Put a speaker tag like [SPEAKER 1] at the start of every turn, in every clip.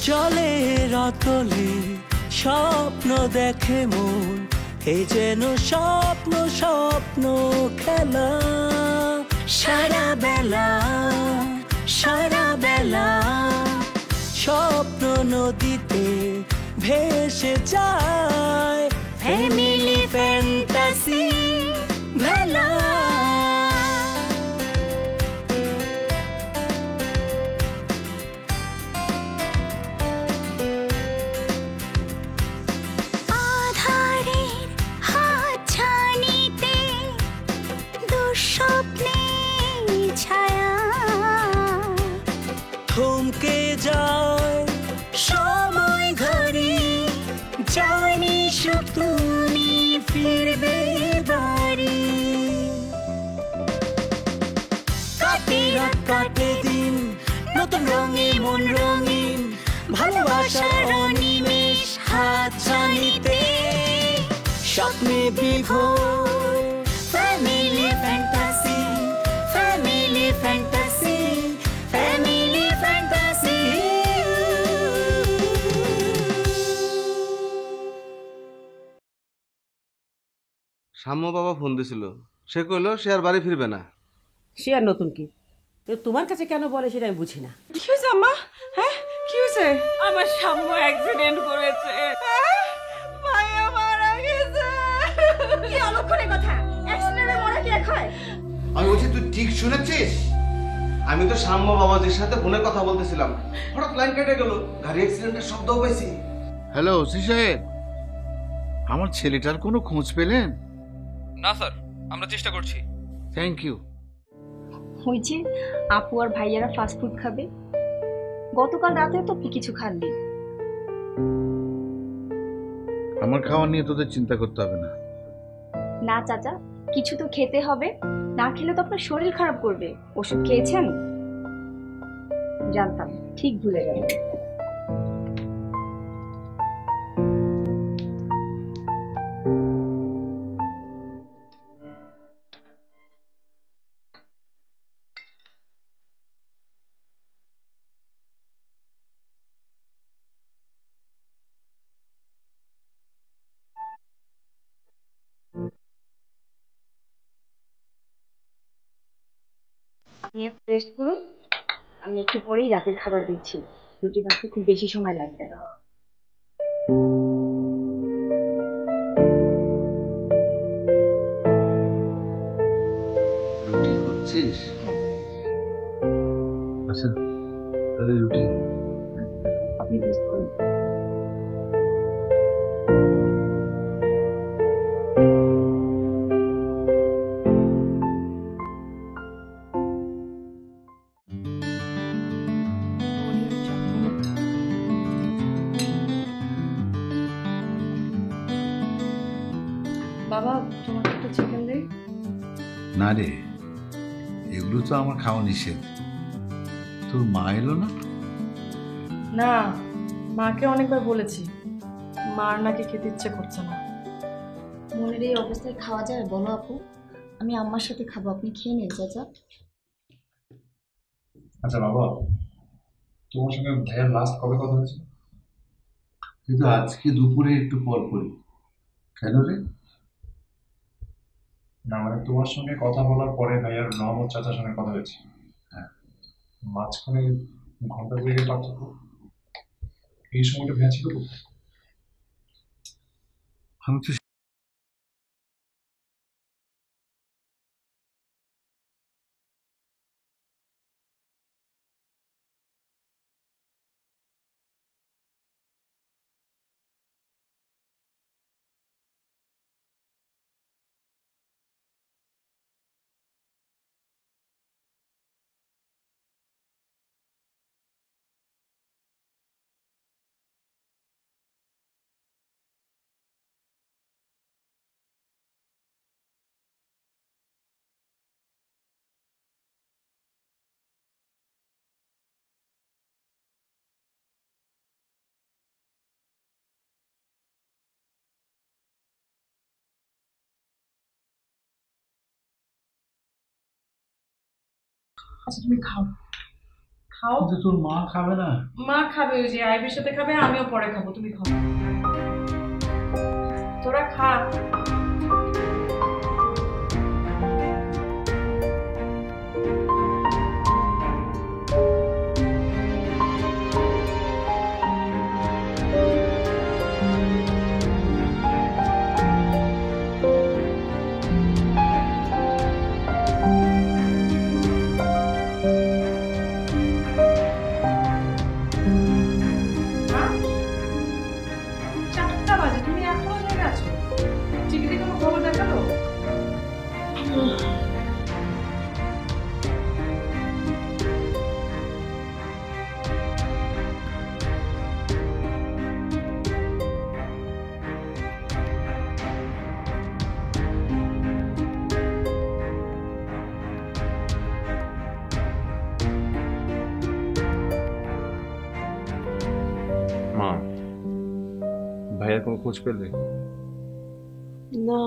[SPEAKER 1] জলের অতলে স্বপ্ন দেখে মন, এ যেন স্বপ্ন স্বপ্ন খেলা। সারা বেলা স্বপ্ন নদীতে ভেসে যায়, ফ্যামিলি ফ্যান্টাসি ভেলা। থমকে যায় সময় ঘরে, জানি শুধু তুমি ফিরবে বাড়ি। কাটে রাত কাটে দিন, নতুন রঙে মন রঙিন, ভালোবাসার অনিমেষ হাত ছানিতে, স্বপ্নে বিভোর family fantasy, family fantasy, family fantasy.
[SPEAKER 2] সাম্য বাবা ফোন দিছিল, সে কইলো সে আর বাড়ি ফিরবে না।
[SPEAKER 3] সে আর নতুন কি, তোমার কাছে কেন বলে সেটা আমি বুঝি না।
[SPEAKER 4] কি হয়েছে আম্মা? হ্যাঁ কি হয়েছে?
[SPEAKER 5] আমার সাম্য অ্যাক্সিডেন্ট করেছে।
[SPEAKER 4] ভাইয়া মারা গেছে।
[SPEAKER 5] কি অলক্ষণের কথা, অ্যাক্সিডেন্টে মরা কি এক হয়?
[SPEAKER 2] আমি বলছি তুই ঠিক শুনেছিস? আমি তো সাম্য বাবাজির সাথে ফোনে কথা বলতেছিলাম, হঠাৎ লাইন কেটে গেল, গাড়ি অ্যাক্সিডেন্টের শব্দ পাইছি।
[SPEAKER 6] হ্যালো ওসি সাহেব, আমার ছেলেটার কোনো খোঁজ পেলেন?
[SPEAKER 7] না স্যার, আমরা চেষ্টা করছি।
[SPEAKER 6] Thank you.
[SPEAKER 8] ওই যে আপু আর ভাইয়ারা ফাস্ট ফুড খাবে, গতকাল রাতে তো আপনি কিছু খাননি।
[SPEAKER 6] আমার খাওয়া নিয়ে তোদের চিন্তা করতে হবে না।
[SPEAKER 8] না চাচা, কিছু তো খেতে হবে, না খেলে তো আপনার শরীর খারাপ করবে। ওষুধ খেয়েছেন? জানতাম, ঠিক ভুলে গেলেন। নিয়ে ফ্রেশ করুন, আমি একটু পরেই রাতের খাবার দিচ্ছি। রুটি ভাজতে খুব বেশি সময় লাগবে না।
[SPEAKER 6] রুটি করছিস? আচ্ছা তাহলে রুটি
[SPEAKER 8] আপনি বেশ করুন। বাবা, তোমাকে একটু চিকেন দেই?
[SPEAKER 6] না রে, এগুলো তো আমার খাওয়া নিষেধ। তোর মা এলো না?
[SPEAKER 4] না, মাকে অনেকবার বলেছি, মার নাকি খেতে ইচ্ছে করছে না।
[SPEAKER 8] মনের এই অবস্থায় খাওয়া যায় বলো আপু? আমি আম্মার সাথে খাবো, আপনি খেয়ে নিন চাচা।
[SPEAKER 9] আচ্ছা বাবা, তোমার সঙ্গে ভাইয়ার লাস্ট কবে কথা হয়েছে?
[SPEAKER 6] কিন্তু আজকে দুপুরে একটু পর পরই। কেন রে?
[SPEAKER 9] না মানে তোমার সঙ্গে কথা বলার পরে ভাইয়ার রহমত চাচার সঙ্গে কথা হয়েছে।
[SPEAKER 6] হ্যাঁ,
[SPEAKER 9] মাঝখানে ঘন্টা দুয়েকের পার্থক্য, এই সময়টা ভাইয়া ছিল কোথায়?
[SPEAKER 6] আমি তো
[SPEAKER 4] আচ্ছা তুমি খাও, খাও।
[SPEAKER 6] কিন্তু তোর মা খাবে না।
[SPEAKER 4] মা খাবে, ওই যে আইবির সাথে খাবে, আমিও পরে খাবো, তুমি খাও। তোরা খা।
[SPEAKER 10] মা, ভাইয়ার কোনো খোঁজ পেলে?
[SPEAKER 3] না,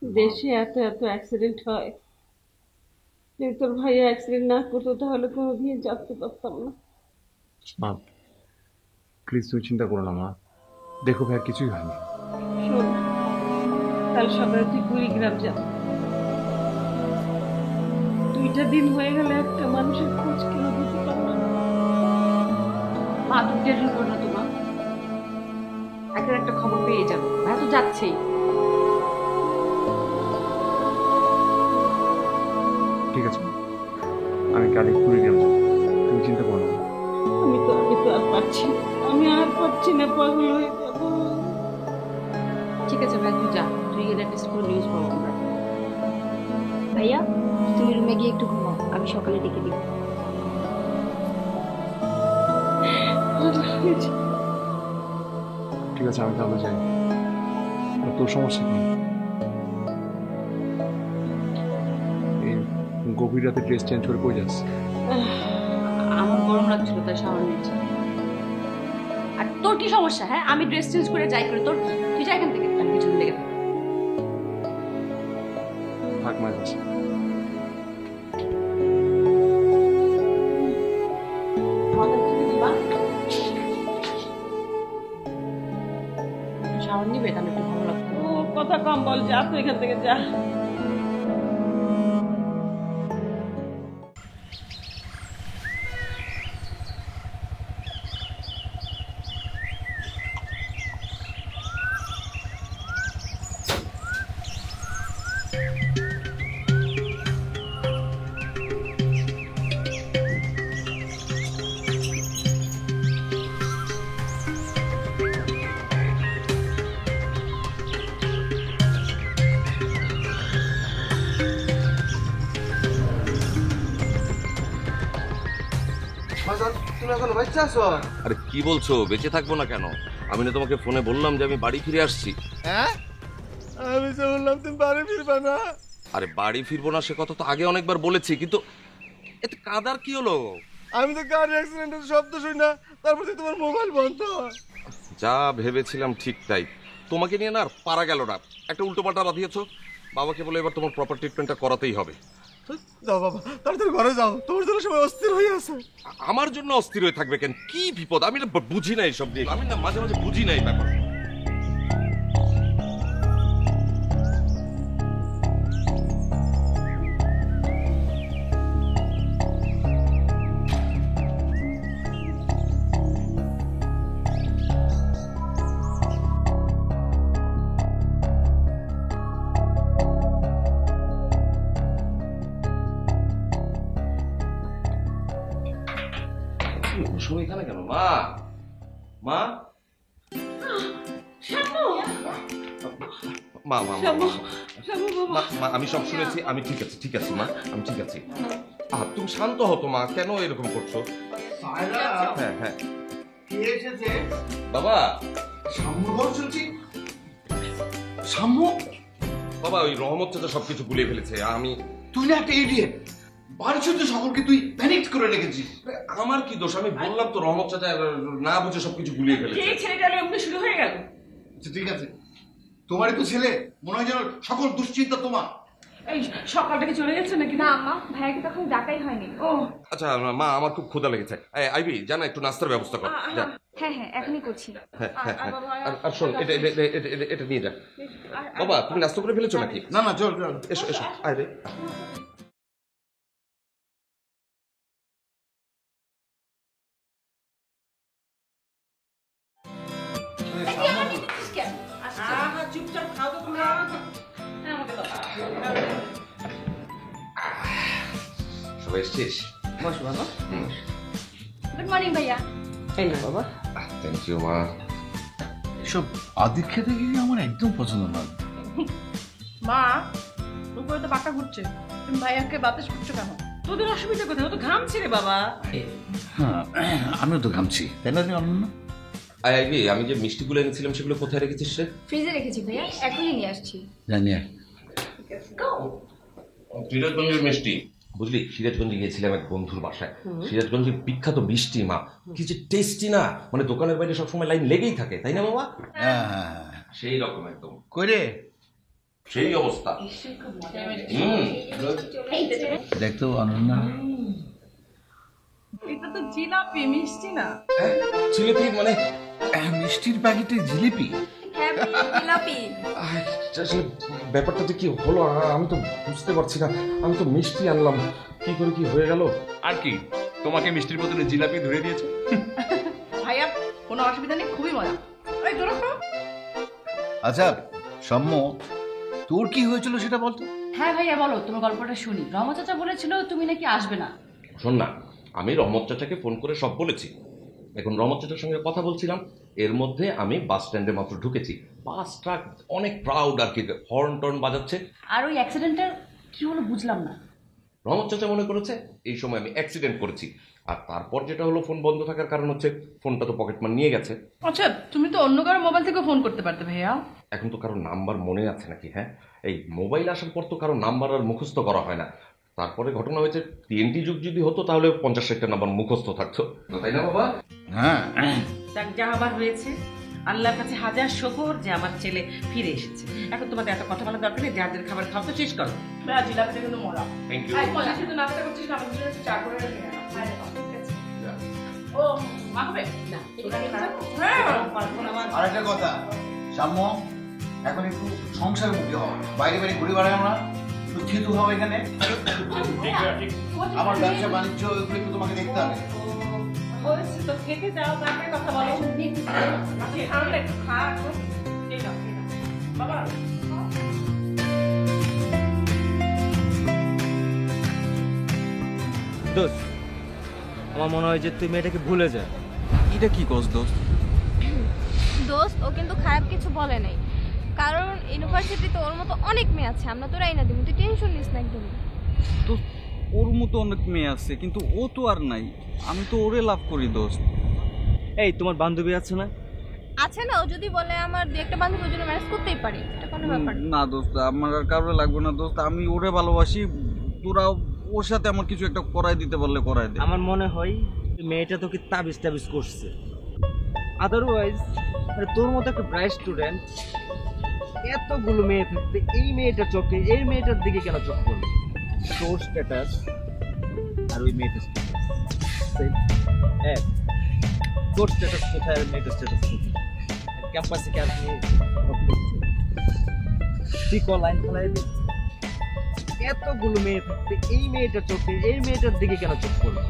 [SPEAKER 3] দেশে এত এত অ্যাক্সিডেন্ট হয়, যদি তোর ভাইয়া অ্যাক্সিডেন্ট না করতো তাহলে কোনোদিন জানতে পারতাম না।
[SPEAKER 10] মা প্লিজ তুমি চিন্তা করো না মা, দেখো ভাইয়ার কিছুই হয়নি।
[SPEAKER 3] শোন, কাল সকালে তুই কুড়িগ্রাম যাবি। 2টা দিন হয়ে গেলে একটা মানুষের খোঁজ কেন দিতে পারলাম না।
[SPEAKER 11] মা তুমি টেনশন করো না, তোমার একটা খবর পেয়ে যাবো, ভাই তো যাচ্ছেই।
[SPEAKER 10] ঠিক আছে, আমি কালই কুড়িগ্রাম যাবো, তুমি চিন্তা করো না।
[SPEAKER 3] আমি তো আর পারছি না, আমি আর পারছি না, পাগল হয়ে যাবো।
[SPEAKER 11] ঠিক আছে ভাই, তুই যা, তুই গেলে একটা স্কুল নিউজ পাবো আমরা।
[SPEAKER 8] ভাইয়া তুমি রুমে গিয়ে একটু ঘুমাও, আমি সকালে ডেকে দিব।
[SPEAKER 10] ঠিক আছে, আমি তাহলে যাই। তোর সমস্যা কি? এই গভীর রাতে ড্রেস চেঞ্জ করে কই যাস?
[SPEAKER 11] আমার গরম লাগছিল তাই শাওয়ার নিয়েছি। আর তোর কি সমস্যা? হ্যাঁ, আমি ড্রেস চেঞ্জ করে যাই করে, তোর কি? তুই যা এখান থেকে, আমি পিছনে লেগে থাকি।
[SPEAKER 10] থাক মাঝে
[SPEAKER 11] শাওয়ার নিবে, তাহলে একটু ভালো লাগতো।
[SPEAKER 3] ও কথা কম বল, যা তুই এখান থেকে যা।
[SPEAKER 2] তুমি এখনো বাচ্চা আছো?
[SPEAKER 12] আরে কি বলছো, বেঁচে থাকবো না কেন? আমি না তোমাকে ফোনে বললাম যে আমি বাড়ি ফিরে আসছি।
[SPEAKER 2] হ্যাঁ, আমি তো বললাম তুমি বাড়ি ফিরবে না।
[SPEAKER 12] আরে বাড়ি ফিরবো না সে কথা তো আগে অনেকবার বলেছি, কিন্তু এতে কাদার কি হলো?
[SPEAKER 2] আমি তো গাড়ি অ্যাক্সিডেন্টের শব্দ শুনি না, তারপর তোমার মোবাইল বন্ধ।
[SPEAKER 12] যা ভেবেছিলাম ঠিক তাই, তোমাকে নিয়ে না আর পারা গেল না। একটা উল্টোপাল্টা বাঁধিয়েছো, বাবাকে বলে এবার তোমার প্রপার ট্রিটমেন্টটা করাতেই হবে।
[SPEAKER 2] যাও বাবা, তাড়াতাড়ি ঘরে যাও, তোমার জন্য সবাই অস্থির হয়ে আছে।
[SPEAKER 12] আমার জন্য অস্থির হয়ে থাকবে কেন? কি বিপদ? আমি না বুঝি না এইসব নিয়ে, আমি না মাঝে মাঝে বুঝি না এই ব্যাপার। এখানে কেন মা? মা মা মা মা আমি সব শুনেছি, আমি ঠিক আছি, ঠিক আছে মা, আমি ঠিক আছি। তুমি শান্ত হতো মা, কেন এরকম করছো? হ্যাঁ হ্যাঁ,
[SPEAKER 2] কে এসেছে?
[SPEAKER 12] বাবা
[SPEAKER 2] সাম্য ঘর শুনছি। সাম্য?
[SPEAKER 12] বাবা ওই রহমত চাচা সবকিছু গুলিয়ে ফেলেছে। আমি
[SPEAKER 2] তুই না একটা ইডিয়েট, বাড়ি শুনতে সকলকে তুই প্যানিক করে রেখেছিস।
[SPEAKER 12] আমার কি দোষ? আমি বললাম তো রহমত চাচা না বুঝে সবকিছু গুলিয়ে ফেলেছে।
[SPEAKER 11] ছেলেটা এমনি শুরু হয়ে গেল।
[SPEAKER 2] ঠিক আছে, তোমারই তো ছেলে, মনে হয় যেন সকল দুশ্চিন্তা তোমার।
[SPEAKER 11] এই সকাল থেকে চলে গেছে নাকি?
[SPEAKER 8] না আম্মা, ভাইয়াকে তখন ডাকাই হয়নি।
[SPEAKER 11] ও
[SPEAKER 12] আচ্ছা মা, আমার খুব ক্ষুধা লেগেছে। আইবি জানা, একটু নাস্তার ব্যবস্থা কর। যা।
[SPEAKER 8] হ্যাঁ হ্যাঁ, এখনই করছি।
[SPEAKER 12] হ্যাঁ হ্যাঁ হ্যাঁ। আর শোন, এটা নিয়ে যা। বাবা, তুমি নাস্তা করে ফেলেছো নাকি?
[SPEAKER 2] না না, চল চল,
[SPEAKER 12] এসো এসো, আয় রে।
[SPEAKER 11] চুপচাপ খাও তো তোমরা। আমাকে দাও।
[SPEAKER 12] সবাই এসছিস?
[SPEAKER 11] বসো বাবা।
[SPEAKER 8] গুড মর্নিং ভাইয়া।
[SPEAKER 11] এই না বাবা।
[SPEAKER 12] থ্যাংক ইউ মা।
[SPEAKER 6] এসব আদিক খেতে গিয়ে আমার একদম পছন্দ না।
[SPEAKER 4] মা, উপরে তো পাটা ঘুরছে, তুমি ভাইয়াকে বাতাস করছো কেন?
[SPEAKER 11] তোদের অসুবিধা কোথায়? ও তো ঘামছে রে বাবা।
[SPEAKER 6] হ্যাঁ, আমিও তো ঘামছি, তাই না রে অনন্যা?
[SPEAKER 12] আইবি, আমি যে মিষ্টিগুলো এনেছিলাম সেগুলো কোথায় রেখেছিস রে?
[SPEAKER 8] ফ্রিজে রেখেছি ভাইয়া, এখনই নিয়ে আসছি।
[SPEAKER 6] জানি
[SPEAKER 12] সিরাজগঞ্জের মিষ্টি। বুঝলি, সিরাজগঞ্জে গিয়েছিলাম এক বন্ধুর বাসায়। সিরাজগঞ্জের বিখ্যাত মিষ্টি মা, কি যে টেস্টি না, মানে দোকানের বাইরে সবসময় লাইন লেগেই থাকে, তাই না বাবা? সেই রকম একদম
[SPEAKER 6] কইরে
[SPEAKER 12] সেই অবস্থা।
[SPEAKER 6] দেখতো অনন্যা,
[SPEAKER 4] এটা তো জিলাপি, মিষ্টি না।
[SPEAKER 12] জিলিপি মানে?
[SPEAKER 6] মিষ্টির প্যাকেটে জিলিপি?
[SPEAKER 8] হ্যাঁ জিলাপি।
[SPEAKER 12] আসলে ব্যাপারটা যে কি হলো আমি তো বুঝতে পারছি না। আমি তো মিষ্টি আনলাম, কি করে কি হয়ে গেল?
[SPEAKER 10] আর কি, তোমাকে মিষ্টির বোতলে জিলাপি ধরে দিয়েছে।
[SPEAKER 4] ভাইয়া কোনো অসুবিধা নেই, খুবই মজা। এই তোরা খাও।
[SPEAKER 6] আচ্ছা সম্য, তোর কি হয়েছিল সেটা বলতো।
[SPEAKER 11] হ্যাঁ ভাইয়া বলো, তোমার গল্পটা শুনি। রমা চাচা বলেছিল তুমি নাকি আসবে না।
[SPEAKER 12] শোন না, আমি রমত চাচাকে ফোন করে সব বলেছি। এখন রমত চাচার সঙ্গে কথা বলছিলাম, এর মধ্যে আমি বাস স্ট্যান্ডে মাত্র ঢুকেছি। বাসটা অনেক প্রাউড আর কি, হর্ন টর্ন বাজাচ্ছে।
[SPEAKER 11] আর ওই অ্যাক্সিডেন্টের কি হলো বুঝলাম না।
[SPEAKER 12] রমত চাচা মনে করেছে এই সময় আমি অ্যাক্সিডেন্ট করেছি। আর তারপর যেটা হলো, ফোন বন্ধ থাকার কারণ হচ্ছে ফোনটা তো পকেটমান নিয়ে গেছে।
[SPEAKER 4] আচ্ছা, তুমি তো অন্য কারো মোবাইল থেকে ফোন করতে পারতে ভাইয়া।
[SPEAKER 12] এখন তো কারো নাম্বার মনে আছে নাকি? হ্যাঁ, এই মোবাইল আসার পর তো কারো নাম্বার আর মুখস্থ করা হয় না। তারপরে ঘটনা হয়েছে, TNT যুগ যদি হতো তাহলে 50-60টা নাম্বার মুখস্থ থাকতো, তাই না বাবা?
[SPEAKER 6] হ্যাঁ,
[SPEAKER 11] যাক, যা আবার হয়েছে, আল্লাহর কাছে হাজার শুকর যে আমার ছেলে ফিরে এসেছে। এখন তোমাদের এত কথা বলার দরকার নেই, যাদের খাবার খাও তো শেষ করো।
[SPEAKER 4] জিলাপিটা কিন্তু মজা।
[SPEAKER 12] Thank you.
[SPEAKER 4] শুধু নাস্তা করছিস না, আমাদের জন্য চা করে রেখে আনো। ও মা হবে না?
[SPEAKER 6] আর একটা কথা সাম্য, এখন একটু সংসারের মুখে হও, বাইরে বাইরে ঘুরে বেড়ায় না, একটু থিতু হও এখানে। আমার ব্যবসা বাণিজ্য এগুলো একটু তোমাকে দেখতে হবে।
[SPEAKER 11] হয়েছে তো, খেতে যাও, তারপরে কথা বলো। খাও না, একটু খা।
[SPEAKER 4] বাবা
[SPEAKER 13] দোস্ত, আমার মনে হয় যে তুই মেয়েটাকে ভুলে যা। এটা কি কস দোস্ত?
[SPEAKER 8] দোস্ত, ও কিন্তু খারাপ কিছু বলে নাই, কারণ ইউনিভার্সিটিতে ওর মতো অনেক মেয়ে আছে, আমরা তো রাই না দিব, তুই টেনশন নিস না একদম।
[SPEAKER 13] তো ওর মতো অনেক মেয়ে আছে, কিন্তু ও তো আর নাই। আমি তো ওরে লাভ করি দোস্ত। এই তোমার বান্ধবী আছে না?
[SPEAKER 8] আছে না, ও যদি বলে আমার দু একটা বান্ধবীর জন্য ম্যানেজ করতেই পারি, এটা কোনো ব্যাপার না।
[SPEAKER 13] না দোস্ত, আমার আর কারোর লাগবে না দোস্ত, আমি ওরে ভালোবাসি। তোরা ওর সাথে আমার কিছু একটা করাই দিতে পারলে করাই দে। আমার মনে হয় মেয়েটা তোকে তাবিজ টাবিজ করছে। আদারওয়াইজ তোর মতো একটা ব্রাইট স্টুডেন্ট, এতগুলো মেয়ে থাকতে এই মেয়েটার চোখে, এই মেয়েটার দিকে কেন চোখ করবে? তোর স্ট্যাটাস আর ওই মেয়েটার স্ট্যাটাস এক। তোর স্ট্যাটাস কোথায় আর মেয়েটার স্ট্যাটাস কোথায়? ক্যাম্পাসে কি আসবি? তুই লাইন ফেলাই দিস। এতগুলো মেয়ে থাকতে এই মেয়েটার চোখে, এই মেয়েটার দিকে কেন চোখ করবে?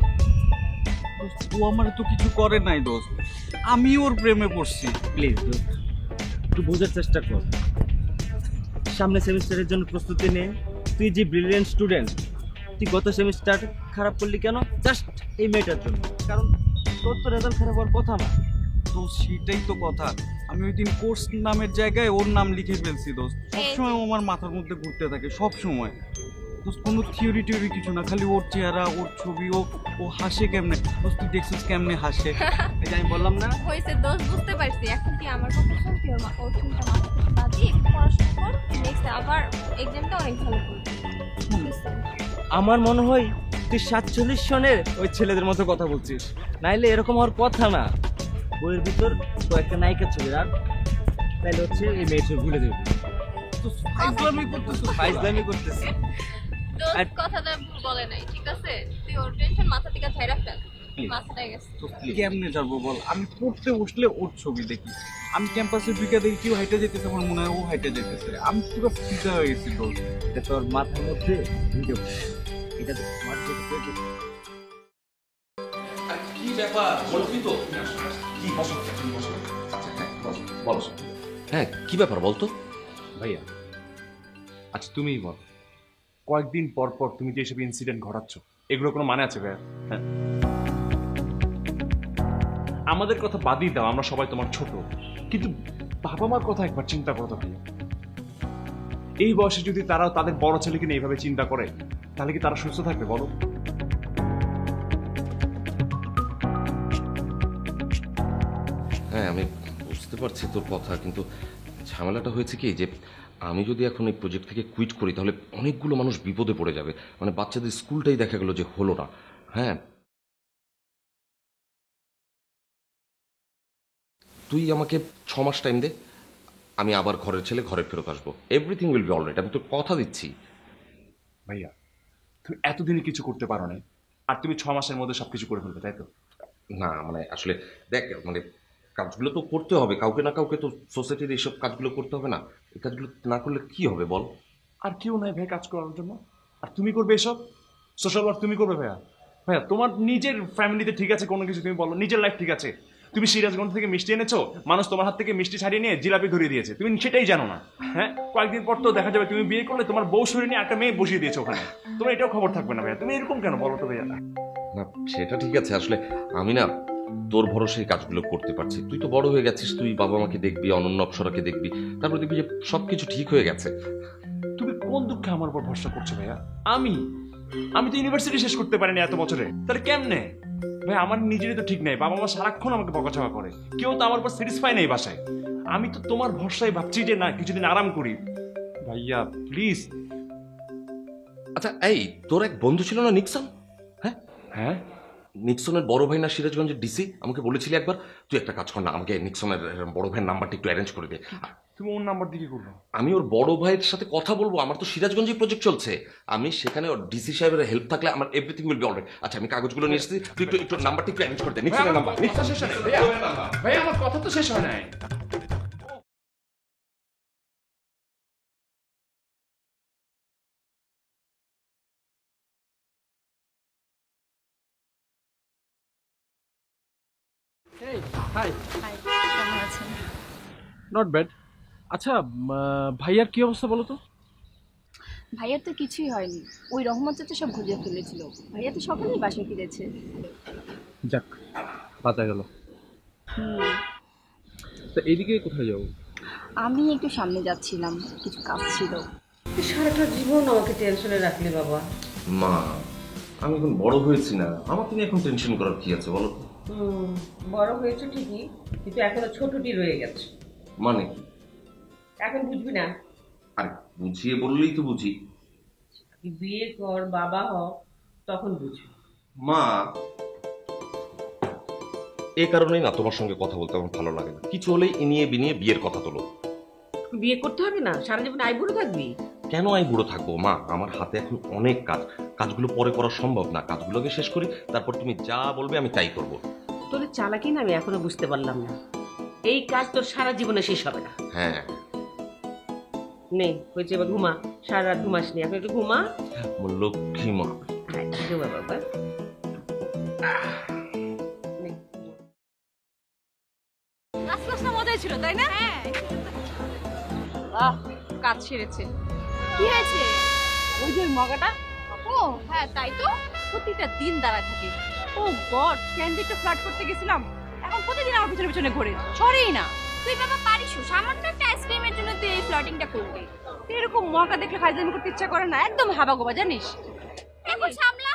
[SPEAKER 13] ও আমার তো কিছু করে নাই দোস্ত, আমি ওর প্রেমে পড়ছি। প্লিজ দোস্ত, একটু বোঝার চেষ্টা কর। সামনে সেমিস্টারের জন্য প্রস্তুতি নে। তুই যে ব্রিলিয়েন্ট স্টুডেন্ট, তুই গত সেমিস্টার খারাপ করলি কেন? জাস্ট এই মেয়েটার জন্য, কারণ তোর তো রেজাল্ট খারাপ হওয়ার কথা না। তো সেটাই তো কথা, আমি ওই দিন কোর্স নামের জায়গায় ওর নাম লিখে ফেলছি দোস্ত। সবসময় ও আমার মাথার মধ্যে ঘুরতে থাকে, সব সময় দোস্ত। কোনো থিওরি টিওরি কিছু না, খালি ওর চেহারা, ওর ছবি, ও হাসে কেমনে দোস্ত, তুই দেখছিস কেমনে হাসে? এটা আমি বললাম না?
[SPEAKER 8] হয়েছে দোস্ত, বুঝতে পারছি। এখন তুই আমার কথা শুন, তুই ওর চিন্তা মাথা থেকে বাদ দিয়ে একটু পড়াশোনা কর, নেক্সট আবার এক্সামটা অনেক ভালো করবি।
[SPEAKER 13] আমার মনে হয় তুই 47 সনের ওই ছেলেদের মতো কথা বলছিস, নাইলে এরকম হওয়ার কথা না। বইয়ের ভিতর কয়েকটা নায়িকা ছবি রাখ, তাইলে হচ্ছে এই মেয়েটা ভুলে দেবে। দোস্ত ফাইজলামি করতেছি
[SPEAKER 8] দোস্ত কথাটা ভুল বলে নাই, ঠিক আছে? তুই ওর টেনশন মাথা থেকে ঝাইরা ফেল, মাথাটাই গেছে।
[SPEAKER 13] কেমনে যাবো বল, আমি পড়তে বসলে ওর ছবি দেখি, আমি ক্যাম্পাসে ঢুকে দেখি কেউ হাইটে যেতেছে, আমার মনে হয় ও হাইটে যেতেছে, আমি পুরো ফিজা হয়ে গেছি দোস্ত। এটা তোর মাথার মধ্যে ঢুকে পড়ে, এটা তো তোমার চোখে চোখে।
[SPEAKER 12] কি ব্যাপার বলবি তো? কি বল। হ্যাঁ কি ব্যাপার বলতো
[SPEAKER 10] ভাইয়া। আচ্ছা তুমিই বল, কয়েকদিন পর পর তুমি যে এসব ইনসিডেন্ট ঘটাচ্ছ, এগুলো কোনো মানে আছে ভাইয়া? হ্যাঁ, আমাদের কথা বাদই দাও, আমরা সবাই তোমার ছোট, কিন্তু বাবা মার কথা একবার চিন্তা করো তো ভাইয়া। এই বয়সে যদি তারা তাদের বড় ছেলেকে নিয়ে এইভাবে চিন্তা করে, তাহলে কি তারা সুস্থ থাকবে বলো?
[SPEAKER 12] হ্যাঁ আমি বুঝতে পারছি তোর কথা, কিন্তু ঝামেলাটা হয়েছে কি যে আমি যদি এখন এই প্রজেক্ট থেকে কুইট করি তাহলে অনেকগুলো মানুষ বিপদে পড়ে যাবে, মানে বাচ্চাদের স্কুলটাই দেখা গেল যে হলো না। হ্যাঁ তুই আমাকে 6 মাস টাইম দে, আমি আবার ঘরের ছেলে ঘরে ফেরত আসবো, এভরিথিং উইল বি অলরাইট, আমি তোর কথা দিচ্ছি।
[SPEAKER 10] ভাইয়া তুমি এতদিনে কিছু করতে পারো না, আর তুমি 6 মাসের মধ্যে সবকিছু করে ফেলবে, তাই তো?
[SPEAKER 12] না মানে আসলে দেখ, মানে কাজগুলো তো করতে হবে, কাউকে না কাউকে তো সোসাইটির এইসব কাজগুলো করতে হবে না, এই কাজগুলো না করলে কি হবে বল?
[SPEAKER 10] আর কেউ নাই ভাই কাজ করার জন্য, আর তুমি করবে এসব সোশ্যাল ওয়ার্ক? তুমি করবে ভাইয়া? ভাইয়া তোমার নিজের ফ্যামিলিতে ঠিক আছে কোনো কিছু, তুমি বলো নিজের লাইফ ঠিক আছে, তুমি সিরাজগঞ্জ থেকে মিষ্টি এনেছো, মানুষ তোমার হাত থেকে মিষ্টি ছাড়িয়ে নিয়ে জিলাপি ধরিয়ে দিয়েছে, তুমি সেটাই জানো না। হ্যাঁ কয়েকদিন পর তো দেখা যাবে তুমি বিয়ে করলে তোমার বউ শরীর নিয়ে একটা মেয়ে বসিয়ে দিয়েছো ওখানে, তোমার এটাও খবর থাকবে না ভাইয়া। তুমি এরকম কেন বলো তো ভাইয়া?
[SPEAKER 12] না সেটা ঠিক আছে, আসলে আমি না তোর ভরসায় কাজগুলো করতে পারছি, তুই তো বড় হয়ে গেছিস, তুই বাবা মাকে দেখবি, অনন্য অপ্সরাকে দেখবি, তারপর দেখবি যে সবকিছু ঠিক হয়ে গেছে।
[SPEAKER 10] তুমি কোন দুঃখে আমার উপর ভরসা করছো ভাইয়া? আমি তো ইউনিভার্সিটি শেষ করতে পারিনি এত বছরে, তাহলে কেমনে ভাই? আমার নিজেরই তো ঠিক নেই, বাবা মা সারাক্ষণ আমাকে বকাঝকা করে, কেউ তো আমার উপর স্যাটিসফাই নেই বাসায়, আমি তো তোমার ভরসায় ভাবছি যে না কিছুদিন আরাম করি ভাইয়া, প্লিজ।
[SPEAKER 12] আচ্ছা এই তোর এক বন্ধু ছিল না নিক্সন? হ্যাঁ
[SPEAKER 10] হ্যাঁ
[SPEAKER 12] নিক্সনের বড় ভাই না সিরাজগঞ্জের ডিসি, আমাকে বলেছিলি একবার, তুই একটা কাজ কর না, আমাকে নিক্সনের বড় ভাইয়ের নাম্বারটা একটু অ্যারেঞ্জ করে দে।
[SPEAKER 10] তুমি ওর নাম্বার দিয়ে কি করলো?
[SPEAKER 12] আমি ওর বড় ভাইয়ের সাথে কথা বলবো, আমার তো সিরাজগঞ্জে প্রজেক্ট চলছে, আমি সেখানে ওর ডিসি সাহেবের হেল্প থাকলে আমার এভরিথিং উইল বি অলরাইট। আচ্ছা আমি কাগজগুলো নিয়ে এসেছি, তুই একটু নাম্বারটা একটু অ্যারেঞ্জ করে দে, নিক্সনের নাম্বার।
[SPEAKER 10] নিক্সন শেষ হয় নাই ভাইয়া, আমার কথা তো শেষ হয় নাই।
[SPEAKER 13] Hi, not bad. আচ্ছা ভাইয়ার কি অবস্থা বলো তো?
[SPEAKER 5] ভাইয়ার তো কিছুই হয়নি, ওই রহমত তো সব ঘুরিয়ে ফেলেছিল, ভাইয়া তো সকালেই বাসায় ফিরেছে।
[SPEAKER 13] যাক বাঁচা গেল। তা এইদিকে কোথায় যাবো?
[SPEAKER 5] আমি একটু সামনে যাচ্ছিলাম, কিছু কাজ ছিল।
[SPEAKER 3] সারাটা জীবন আমাকে টেনশনে রাখলি বাবা।
[SPEAKER 12] মা আমি এখন বড় হয়েছি না, আমাকে নিয়ে এখন টেনশন করার কি আছে বলো?
[SPEAKER 3] বড় হয়েছে ঠিকই, কিন্তু এখনো ছোটটি রয়ে গেছে।
[SPEAKER 12] মানে কি?
[SPEAKER 3] এখন বুঝবি না?
[SPEAKER 12] আরে বুঝিয়ে বললেই তো বুঝি।
[SPEAKER 3] বিয়ে কর, বাবা হ, তখন বুঝবি।
[SPEAKER 12] মা এই কারণেই না তোমার সঙ্গে কথা বলতে আমার ভালো লাগে না, কিছু হলেই ইনিয়ে বিনিয়ে বিয়ের কথা তোলো।
[SPEAKER 3] বিয়ে করতে হবে না, সারা জীবন আইবুড়ো থাকবি।
[SPEAKER 12] কেন আমি বুড়ো থাকবো মা? আমার হাতে এখন অনেক কাজ, কাজগুলো পরে করা সম্ভব না, কাজগুলোকে শেষ করি, তারপর তুমি যা বলবে আমি তাই করবো।
[SPEAKER 3] তোর চালাকি না আমি এখনো বুঝতে পারলাম না, এই কাজ তোর সারা জীবনে শেষ হবে না।
[SPEAKER 12] হ্যাঁ
[SPEAKER 3] নে হয়েছে, এবার ঘুমা, সারা রাত ঘুমাসনি, এখন একটু ঘুমা।
[SPEAKER 12] লক্ষ্মী মা।
[SPEAKER 3] বাবা
[SPEAKER 8] মজাই ছিল তাই না? কাজ সেরেছে। কি হয়েছে?
[SPEAKER 5] ওই যে মগাটা।
[SPEAKER 8] ও হ্যাঁ তাই তো, প্রতিটা দিন দাঁড়ায় থাকে। ও গড, ক্যান্ডি একটু ফ্লার্ট করতে গেছিলাম, এখন প্রতিদিন আমার পিছনে পিছনে ঘোরে, ছড়েই না। তুই বাবা পারিস, সামান্য একটা আইসক্রিমের জন্য তুই এই ফ্লার্টিংটা করবি? তুই এরকম মকা দেখলে ফাইজলামি করতে ইচ্ছা করে না, একদম হাবা গোবা জানিস। এখন সামলা।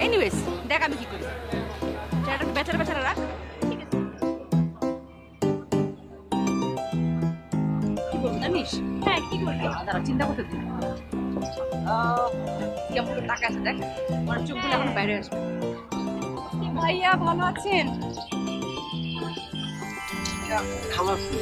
[SPEAKER 8] এনিওয়েজ দেখ আমি কি করি, ছেলেটাকে বেচারা বেচারা রাখ। ঠিক আছে কি বলবো জানিস? হ্যাঁ কি করবি? দাঁড়া চিন্তা করতে দিন, কেমন টাকা আছে দেখ, আমার চোখগুলো এখন বাইরে আসবে। ভাইয়া ভালো আছেন?
[SPEAKER 13] একটা খালা আছে